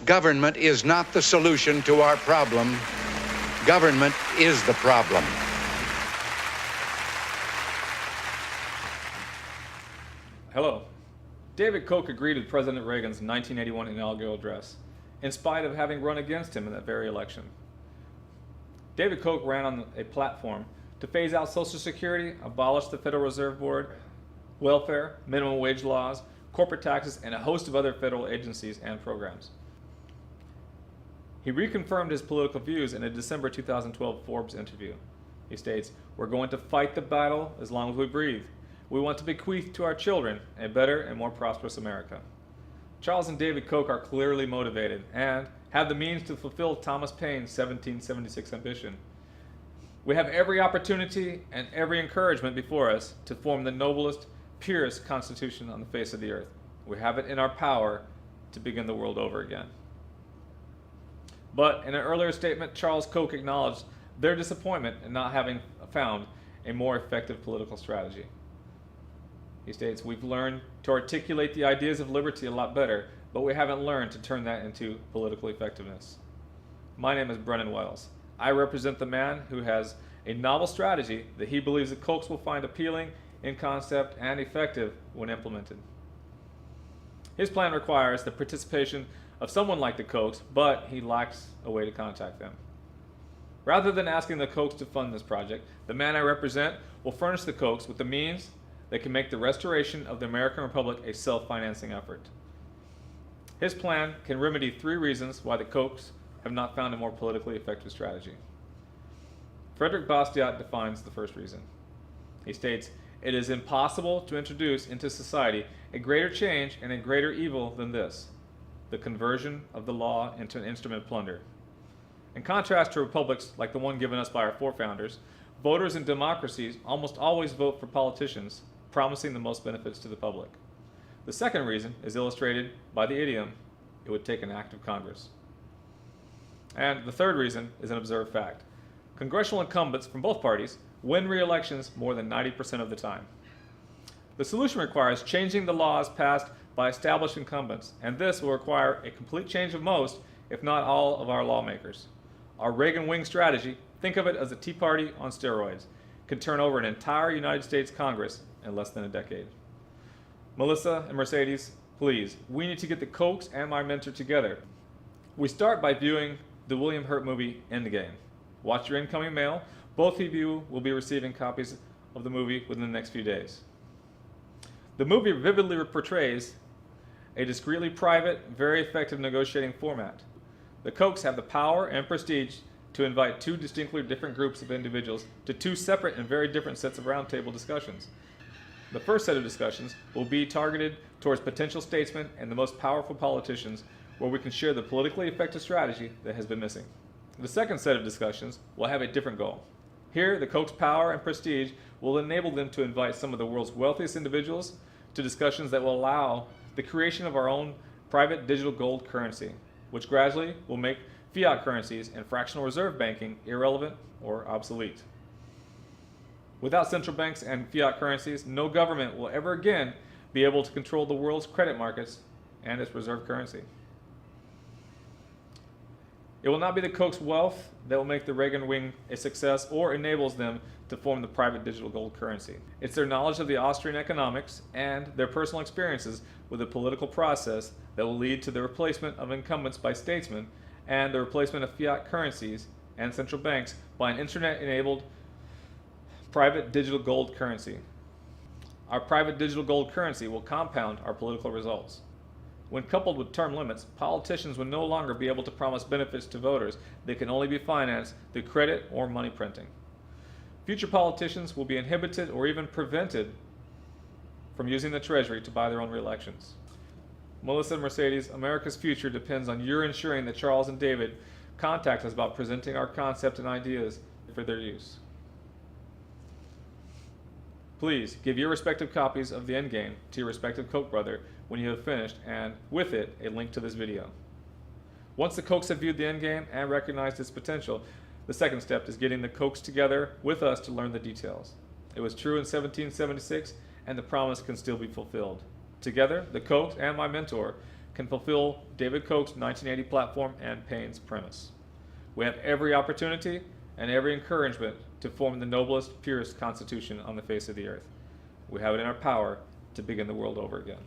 Government is not the solution to our problem. Government is the problem. Hello. David Koch agreed with President Reagan's 1981 inaugural address, in spite of having run against him in that very election. David Koch ran on a platform to phase out Social Security, abolish the Federal Reserve Board, welfare, minimum wage laws, corporate taxes, and a host of other federal agencies and programs. He reconfirmed his political views in a December 2012 Forbes interview. He states, "We're going to fight the battle as long as we breathe. We want to bequeath to our children a better and more prosperous America." Charles and David Koch are clearly motivated and have the means to fulfill Thomas Paine's 1776 ambition. We have every opportunity and every encouragement before us to form the noblest, purest Constitution on the face of the earth. We have it in our power to begin the world over again. But in an earlier statement, Charles Koch acknowledged their disappointment in not having found a more effective political strategy. He states, "We've learned to articulate the ideas of liberty a lot better, but we haven't learned to turn that into political effectiveness." My name is Brennan Wells. I represent the man who has a novel strategy that he believes the Kochs will find appealing in concept and effective when implemented. His plan requires the participation of someone like the Kochs, but he lacks a way to contact them. Rather than asking the Kochs to fund this project, the man I represent will furnish the Kochs with the means that can make the restoration of the American Republic a self-financing effort. His plan can remedy 3 reasons why the Kochs have not found a more politically effective strategy. Frederick Bastiat defines the first reason. He states, "It is impossible to introduce into society a greater change and a greater evil than this, the conversion of the law into an instrument of plunder." In contrast to republics like the one given us by our forefounders, voters in democracies almost always vote for politicians promising the most benefits to the public. The second reason is illustrated by the idiom, "It would take an act of Congress." And the third reason is an observed fact. Congressional incumbents from both parties win re-elections more than 90% of the time. The solution requires changing the laws passed by established incumbents, and this will require a complete change of most, if not all, of our lawmakers. Our Reagan wing strategy, think of it as a Tea Party on steroids, can turn over an entire United States Congress in less than a decade. Melissa and Mercedes, please, we need to get the Kochs and my mentor together. We start by viewing the William Hurt movie Endgame. Watch your incoming mail. Both of you will be receiving copies of the movie within the next few days. The movie vividly portrays a discreetly private, very effective negotiating format. The Kochs have the power and prestige to invite 2 distinctly different groups of individuals to 2 separate and very different sets of roundtable discussions. The first set of discussions will be targeted towards potential statesmen and the most powerful politicians, where we can share the politically effective strategy that has been missing. The second set of discussions will have a different goal. Here, the Kochs' power and prestige will enable them to invite some of the world's wealthiest individuals to discussions that will allow the creation of our own private digital gold currency, which gradually will make fiat currencies and fractional reserve banking irrelevant or obsolete. Without central banks and fiat currencies, no government will ever again be able to control the world's credit markets and its reserve currency. It will not be the Kochs' wealth that will make the Reagan wing a success or enables them to form the private digital gold currency. It's their knowledge of the Austrian economics and their personal experiences with the political process that will lead to the replacement of incumbents by statesmen and the replacement of fiat currencies and central banks by an internet-enabled private digital gold currency. Our private digital gold currency will compound our political results. When coupled with term limits, politicians will no longer be able to promise benefits to voters that can only be financed through credit or money printing. Future politicians will be inhibited or even prevented from using the Treasury to buy their own re-elections. Melissa and Mercedes, America's future depends on your ensuring that Charles and David contact us about presenting our concept and ideas for their use. Please give your respective copies of the Endgame to your respective Koch brother when you have finished, and with it, a link to this video. Once the Kochs have viewed the Endgame and recognized its potential, the second step is getting the Kochs together with us to learn the details. It was true in 1776, and the promise can still be fulfilled. Together, the Kochs and my mentor can fulfill David Koch's 1980 platform and Paine's premise. We have every opportunity and every encouragement to form the noblest, purest constitution on the face of the earth. We have it in our power to begin the world over again.